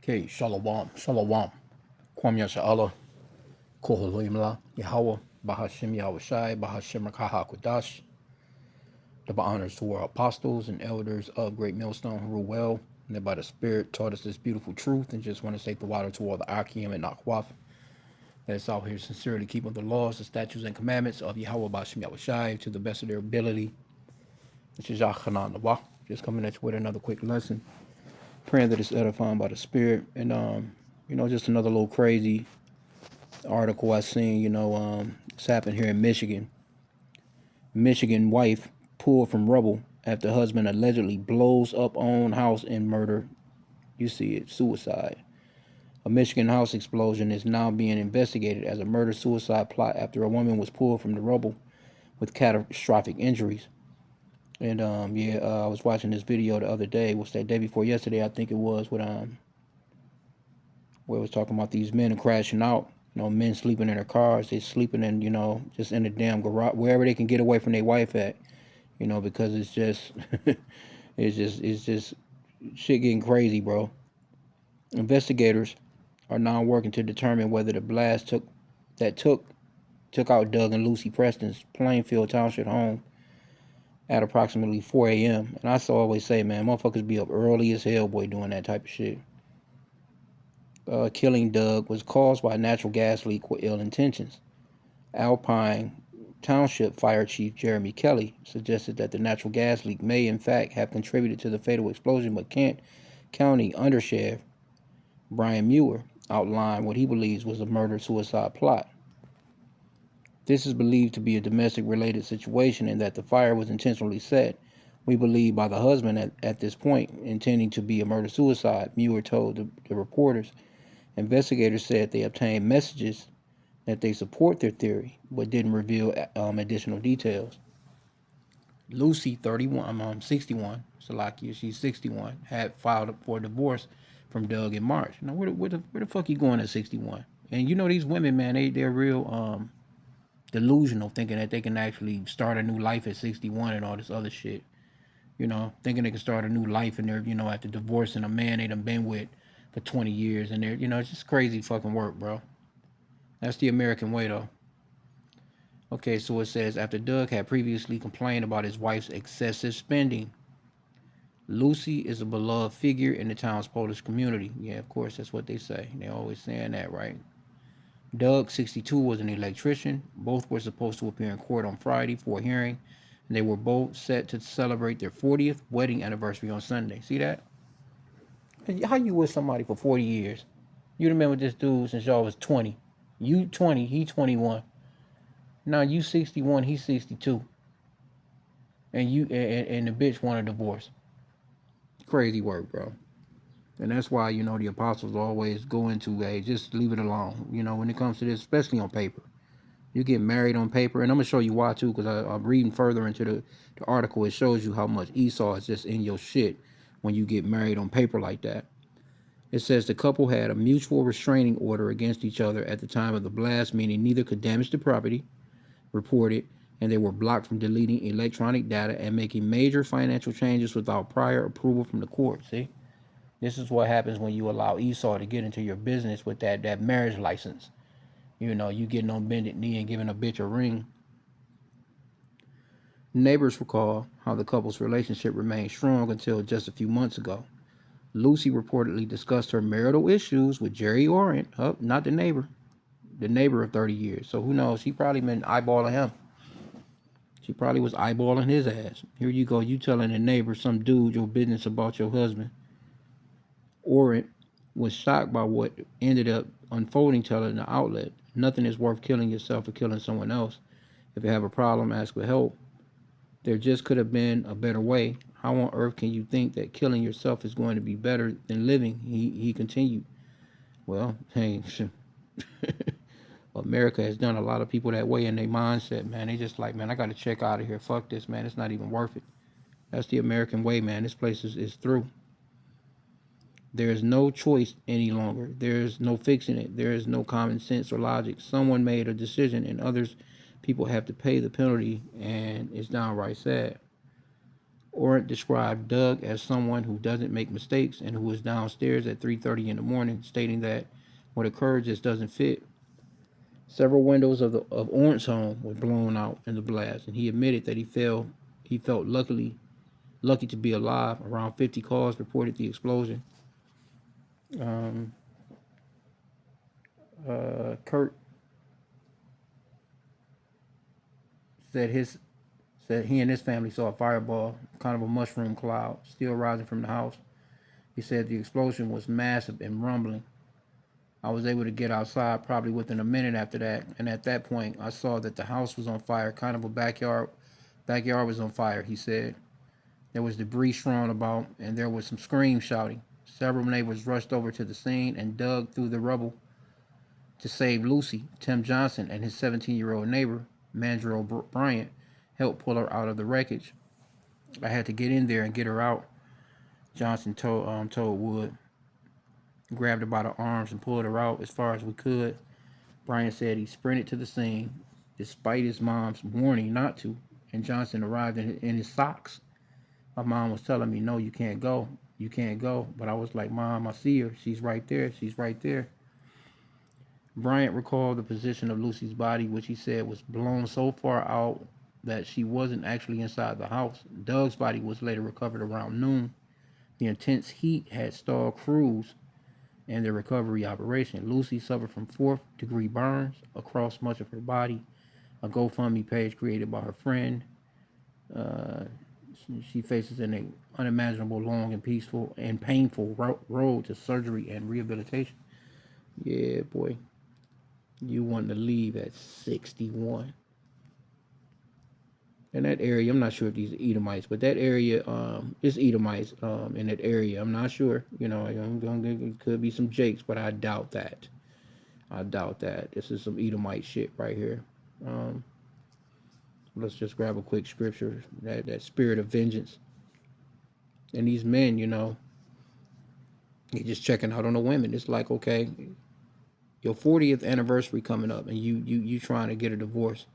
Okay, Shalom, Shalom. Kwam Yasha'Allah, Kohalimla, Yahweh, Bahashim Yahweh Shai, Bahashim Rakaha Kudash. Double honors to our apostles and elders of Great Millstone who rule well, and that by the Spirit taught us this beautiful truth, and just want to say the water to all the H.I.M and Nakwaf that's out here sincerely keeping the laws, the statutes, and commandments of Yahweh Bahashim Yahweh Shai to the best of their ability. This is Yachanan Nawah, just coming at you with another quick lesson. Praying that it's edifying by the Spirit, and just another little crazy article I seen. It's happened here in Michigan. Michigan wife pulled from rubble after husband allegedly blows up own house in murder. You see it, suicide. A Michigan house explosion is now being investigated as a murder-suicide plot after a woman was pulled from the rubble with catastrophic injuries. And I was watching this video the other day. Was that day before yesterday? I think it was. Where it was talking about these men are crashing out. Men sleeping in their cars. They sleeping in, just in the damn garage, wherever they can get away from their wife at. Because it's just, it's just shit getting crazy, bro. Investigators are now working to determine whether the blast took out Doug and Lucy Preston's Plainfield Township home at approximately 4 a.m. And I always say, man, motherfuckers be up early as hell, boy, doing that type of shit. Killing Doug was caused by a natural gas leak with ill intentions. Alpine Township Fire Chief Jeremy Kelly suggested that the natural gas leak may in fact have contributed to the fatal explosion, but Kent County Undersheriff Brian Muir outlined what he believes was a murder-suicide plot. This is believed to be a domestic-related situation and that the fire was intentionally set, we believe, by the husband at this point, intending to be a murder-suicide, Muir told the reporters. Investigators said they obtained messages that they support their theory, but didn't reveal additional details. Lucy, 61, Salakia, she's 61, had filed for divorce from Doug in March. Now, where the fuck you going at 61? And these women, man, they're real delusional, thinking that they can actually start a new life at 61 and all this other shit. Thinking they can start a new life and they're, after divorcing a man they done been with for 20 years, and they're, it's just crazy fucking work, bro. That's the American way, though. Okay, so it says, after Doug had previously complained about his wife's excessive spending, Lucy is a beloved figure in the town's Polish community. Yeah, of course, that's what they say. They're always saying that, right? Doug, 62, was an electrician. Both were supposed to appear in court on Friday for a hearing, and they were both set to celebrate their 40th wedding anniversary on Sunday. See that? How you with somebody for 40 years? You been with this dude since y'all was 20. You 20, he 21. Now you 61, he's 62. And the bitch want a divorce. Crazy work, bro. And that's why, the apostles always go into, hey, just leave it alone. When it comes to this, especially on paper. You get married on paper, and I'm going to show you why, too, because I'm reading further into the article. It shows you how much Esau is just in your shit when you get married on paper like that. It says the couple had a mutual restraining order against each other at the time of the blast, meaning neither could damage the property reported, and they were blocked from deleting electronic data and making major financial changes without prior approval from the court. See? This is what happens when you allow Esau to get into your business with that marriage license. You getting on bended knee and giving a bitch a ring. Neighbors recall how the couple's relationship remained strong until just a few months ago. Lucy reportedly discussed her marital issues with Jerry Orient, not the neighbor of 30 years. So who knows? She probably been eyeballing him. She probably was eyeballing his ass. Here you go, you telling the neighbor, some dude, your business about your husband. Orient was shocked by what ended up unfolding, telling the outlet, nothing is worth killing yourself or killing someone else. If you have a problem, ask for help. There just could have been a better way. How on earth can you think that killing yourself is going to be better than living? He continued. Well, hey, America has done a lot of people that way in their mindset, man. They just like, man, I got to check out of here. Fuck this, man. It's not even worth it. That's the American way, man. This place is through. There is no choice any longer. There is no fixing it. There is no common sense or logic. Someone made a decision and others people have to pay the penalty, and it's downright sad. Orant described Doug as someone who doesn't make mistakes and who was downstairs at 3:30 in the morning, stating that what occurred just doesn't fit. Several windows of Orant's home were blown out in the blast, and he admitted that he felt lucky to be alive. Around 50 calls reported the explosion. Um, Kurt said his said he and his family saw a fireball, kind of a mushroom cloud, still rising from the house. He said the explosion was massive and rumbling. I was able to get outside probably within a minute after that, and at that point, I saw that the house was on fire. Kind of a backyard was on fire. He said there was debris strewn about, and there was some screams shouting. Several neighbors rushed over to the scene and dug through the rubble to save Lucy. Tim Johnson and his 17-year-old neighbor, Mandrill Bryant, helped pull her out of the wreckage. I had to get in there and get her out. Johnson told Wood, grabbed her by the arms and pulled her out as far as we could. Bryant said he sprinted to the scene, despite his mom's warning not to, and Johnson arrived in his socks. My mom was telling me, "No, you can't go. You can't go." But I was like, "Mom, I see her. She's right there. She's right there." Bryant recalled the position of Lucy's body, which he said was blown so far out that she wasn't actually inside the house. Doug's body was later recovered around noon. The intense heat had stalled crews and their recovery operation. Lucy suffered from fourth-degree burns across much of her body. A GoFundMe page created by her friend. Uh, she faces an unimaginable, long, and peaceful and painful road to surgery and rehabilitation. Yeah, boy, you want to leave at 61. In that area, I'm not sure if these are Edomites, but that area, is Edomites, in that area. I'm not sure. It could be some Jakes, but I doubt that. I doubt that. This is some Edomite shit right here. Um, let's just grab a quick scripture. That spirit of vengeance. And these men, they just checking out on the women. It's like, okay, your 40th anniversary coming up, and you trying to get a divorce.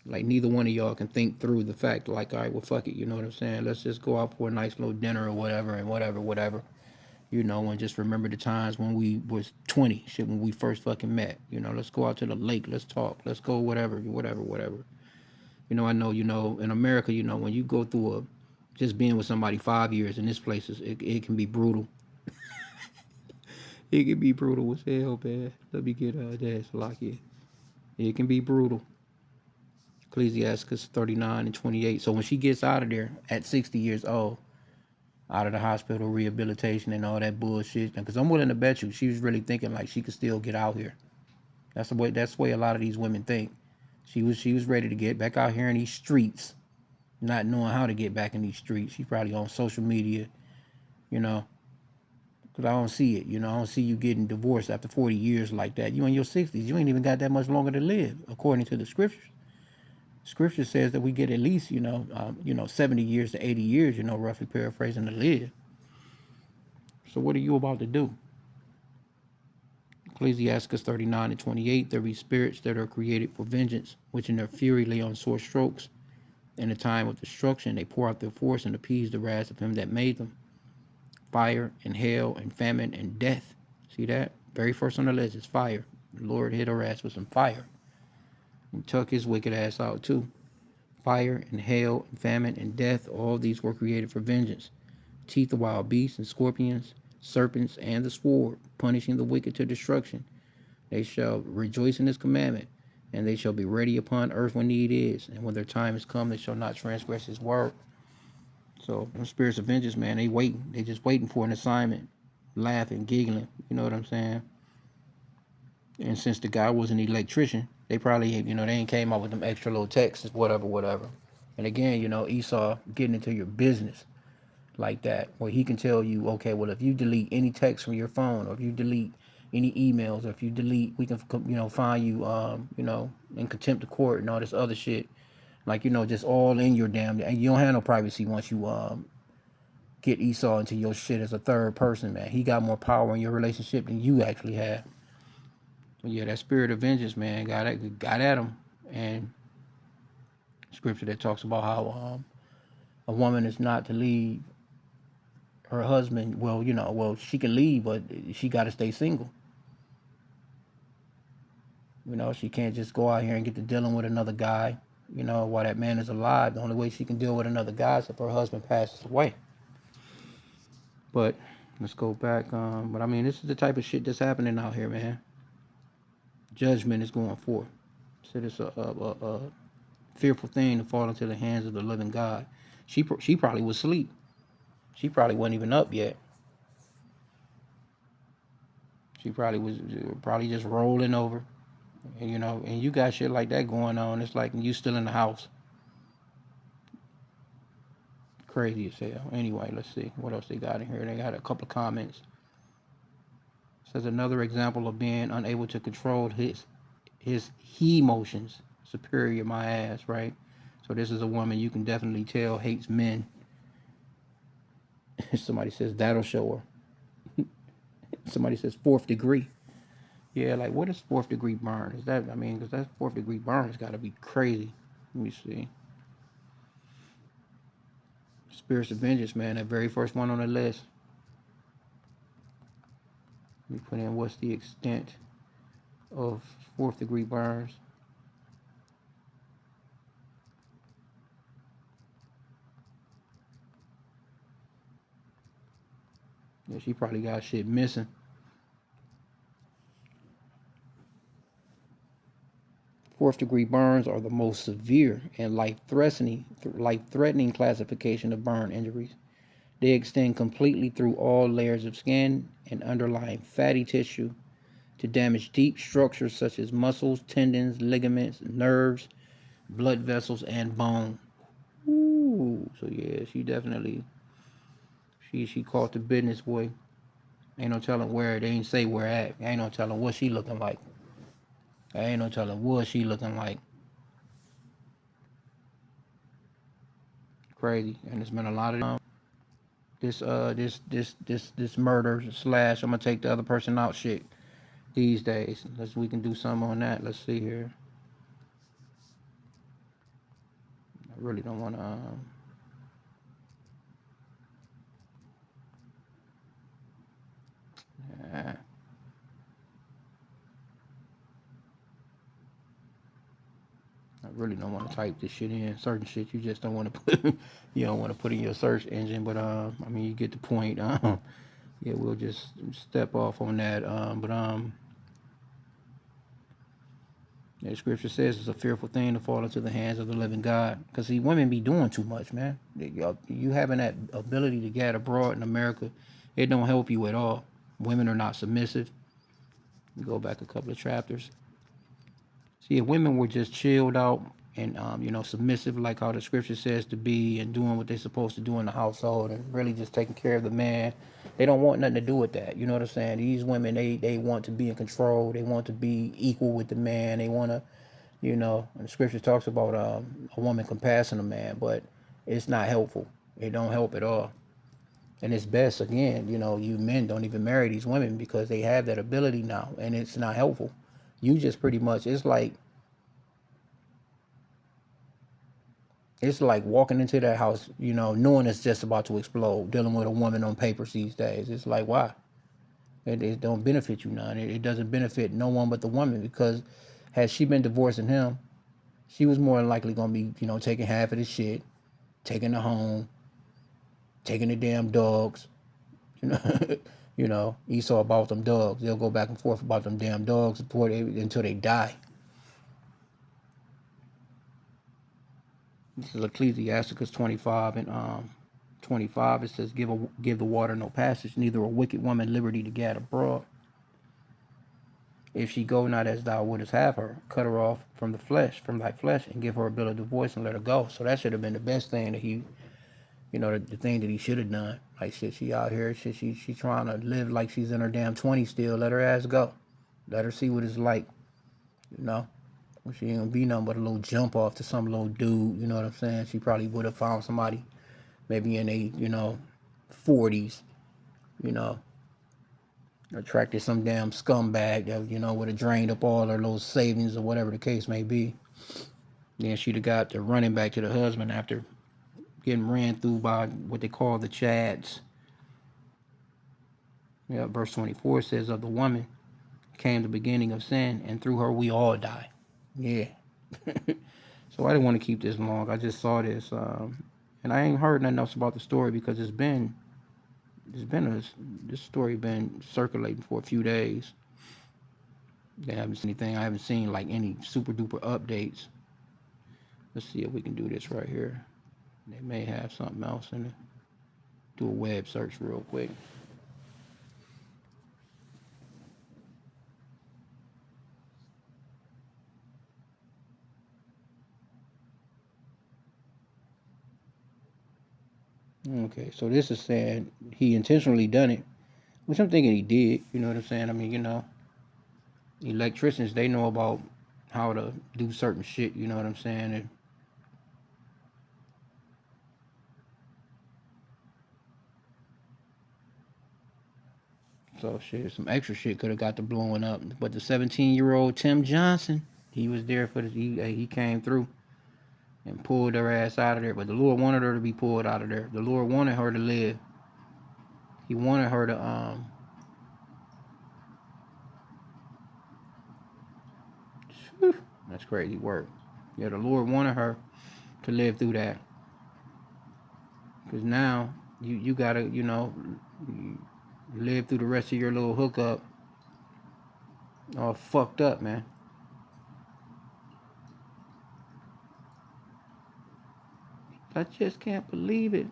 Like neither one of y'all can think through the fact, like, all right, well, fuck it. You know what I'm saying? Let's just go out for a nice little dinner or whatever, and whatever. And just remember the times when we was 20, shit, when we first fucking met. Let's go out to the lake. Let's talk. Let's go whatever. I know, in America, when you go through just being with somebody 5 years in this place, it can be brutal. It can be brutal as hell, man. Let me get that lock it. It can be brutal. Ecclesiastes 39:28. So when she gets out of there at 60 years old, out of the hospital, rehabilitation, and all that bullshit, because I'm willing to bet you she was really thinking like she could still get out here. That's the way a lot of these women think. She was ready to get back out here in these streets, not knowing how to get back in these streets. She's probably on social media, you know, because I don't see it. I don't see you getting divorced after 40 years like that. You in your 60s. You ain't even got that much longer to live, according to the scriptures. Scripture says that we get at least, 70 years to 80 years, roughly paraphrasing, to live. So what are you about to do? Ecclesiastes 39:28. There be spirits that are created for vengeance, which in their fury lay on sore strokes. In the time of destruction, they pour out their force and appease the wrath of him that made them. Fire and hail and famine and death. See that? Very first on the list is fire. The Lord hit her ass with some fire and took his wicked ass out too. Fire and hail and famine and death, all these were created for vengeance. Teeth of wild beasts and scorpions, serpents and the sword, punishing the wicked to destruction. They shall rejoice in his commandment, and they shall be ready upon earth when need is. And when their time is come, they shall not transgress his word. So, them spirits of vengeance, man, they waiting. They just waiting for an assignment, laughing, giggling. You know what I'm saying? And since the guy was an electrician, they probably, they ain't came up with them extra little texts, whatever. And again, Esau getting into your business like that, where he can tell you, okay, well, if you delete any text from your phone, or if you delete any emails, or if you delete, we can, find you, in contempt of court and all this other shit. Like, just all in your damn, and you don't have no privacy once you, get Esau into your shit as a third person, man. He got more power in your relationship than you actually have. But yeah, that spirit of vengeance, man, got at him. And scripture that talks about how, A woman is not to leave her husband. Well, she can leave, but she got to stay single. She can't just go out here and get to dealing with another guy. While that man is alive, the only way she can deal with another guy is if her husband passes away. But let's go back. But I mean, this is the type of shit that's happening out here, man. Judgment is going forth. So it's a fearful thing to fall into the hands of the living God. She probably was asleep. She probably wasn't even up yet. She probably was probably just rolling over. And, and you got shit like that going on. It's like you still in the house. Crazy as hell. Anyway, let's see what else they got in here. They got a couple of comments. It says another example of being unable to control his he emotions. Superior, my ass, right? So this is a woman you can definitely tell hates men. Somebody says that'll show her. Somebody says fourth degree. Yeah, like what is fourth degree burn? Is that, I mean, because that fourth degree burn has got to be crazy. Let me see. Spirits of vengeance, man. That very first one on the list. Let me put in what's the extent of fourth degree burns. Yeah, she probably got shit missing. Fourth degree burns are the most severe and life-threatening classification of burn injuries. They extend completely through all layers of skin and underlying fatty tissue to damage deep structures such as muscles, tendons, ligaments, nerves, blood vessels, and bone. Ooh, so yeah, she definitely she caught the business, boy. Ain't no telling where. They ain't say where at. Ain't no telling what she looking like. Ain't no telling what she looking like. Crazy, and it's been a lot of this murder slash I'm gonna take the other person out shit these days. We can do something on that. Let's see here. I really don't want to. Uh, I really don't want to type this shit in. Certain shit you just don't want to put. You don't want to put in your search engine. But I mean, you get the point. Yeah, we'll just step off on that. Yeah, the scripture says it's a fearful thing to fall into the hands of the living God. Because see, women be doing too much, man. You having that ability to get abroad in America, it don't help you at all. Women are not submissive. You go back a couple of chapters. See, if women were just chilled out and submissive, like how the scripture says to be, and doing what they're supposed to do in the household, and really just taking care of the man, they don't want nothing to do with that. You know what I'm saying? These women, they want to be in control. They want to be equal with the man. They want to, and the scripture talks about a woman compassing a man, but it's not helpful. It don't help at all. And it's best, again, you men don't even marry these women because they have that ability now, and it's not helpful. You just pretty much, it's like walking into that house, knowing it's just about to explode, dealing with a woman on papers these days. It's like, why? It don't benefit you none. It doesn't benefit no one but the woman, because had she been divorcing him, she was more than likely gonna be, taking half of the shit, taking the home, taking the damn dogs. You know, Esau about them dogs. They'll go back and forth about them damn dogs until they die. This is Ecclesiasticus 25 and 25. It says, give the water no passage, neither a wicked woman liberty to gad abroad. If she go not as thou wouldest have her, cut her off from thy flesh, and give her a bill of divorce and let her go. So that should have been the best thing that he, the thing that he should have done. Like, shit, she out here, shit, she trying to live like she's in her damn 20s still. Let her ass go. Let her see what it's like, you know. She ain't gonna be nothing but a little jump off to some little dude, you know what I'm saying? She probably would have found somebody maybe in a, 40s, you know, attracted some damn scumbag that, would have drained up all her little savings or whatever the case may be. Then she'd have got the running back to the husband after getting ran through by what they call the Chads. Yeah, verse 24 says, of the woman came the beginning of sin, and through her we all die. Yeah. So I didn't want to keep this long. I just saw this, and I ain't heard nothing else about the story because this story been circulating for a few days. They haven't seen anything. I haven't seen like any super duper updates. Let's see if we can do this right here. They may have something else in it. Do a web search real quick. Okay, so this is saying he intentionally done it, which I'm thinking he did. You know what I'm saying? I mean, electricians, they know about how to do certain shit. You know what I'm saying? And so shit, some extra shit could have got the blowing up. But the 17-year-old Tim Johnson, he was there for the. He came through and pulled her ass out of there. But the Lord wanted her to be pulled out of there. The Lord wanted her to live. He wanted her to That's crazy work. Yeah, the Lord wanted her to live through that. Because now you gotta, live through the rest of your little hookup all fucked up, man. I just can't believe it.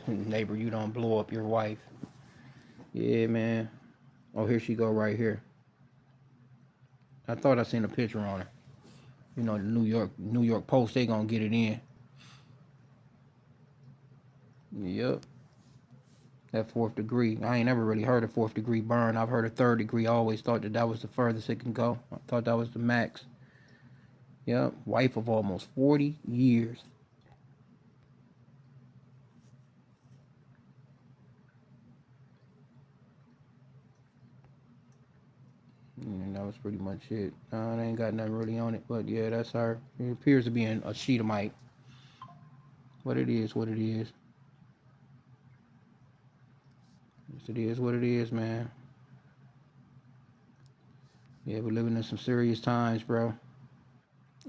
Neighbor, you don't blow up your wife. Yeah, man. Oh, here she go right here. I thought I seen a picture on her. The New York Post, they gonna get it in. Yep. That fourth degree. I ain't never really heard of fourth degree burn. I've heard of third degree. I always thought that was the furthest it can go. I thought that was the max. Yep. Wife of almost 40 years. And that was pretty much it. I ain't got nothing really on it, but yeah, that's her. It appears to be a Sheetamite. But it is what it is. It is what it is, man. Yeah, we're living in some serious times, bro.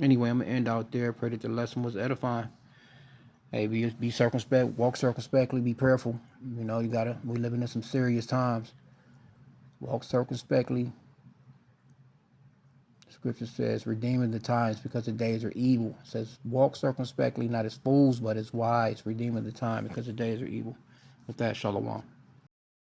Anyway, I'm gonna end out there. Pray that the lesson was edifying. Hey, be circumspect, walk circumspectly, be prayerful. We living in some serious times. Walk circumspectly. Scripture says, redeeming the times because the days are evil. It says, walk circumspectly, not as fools, but as wise, redeeming the time because the days are evil. With that, shalom.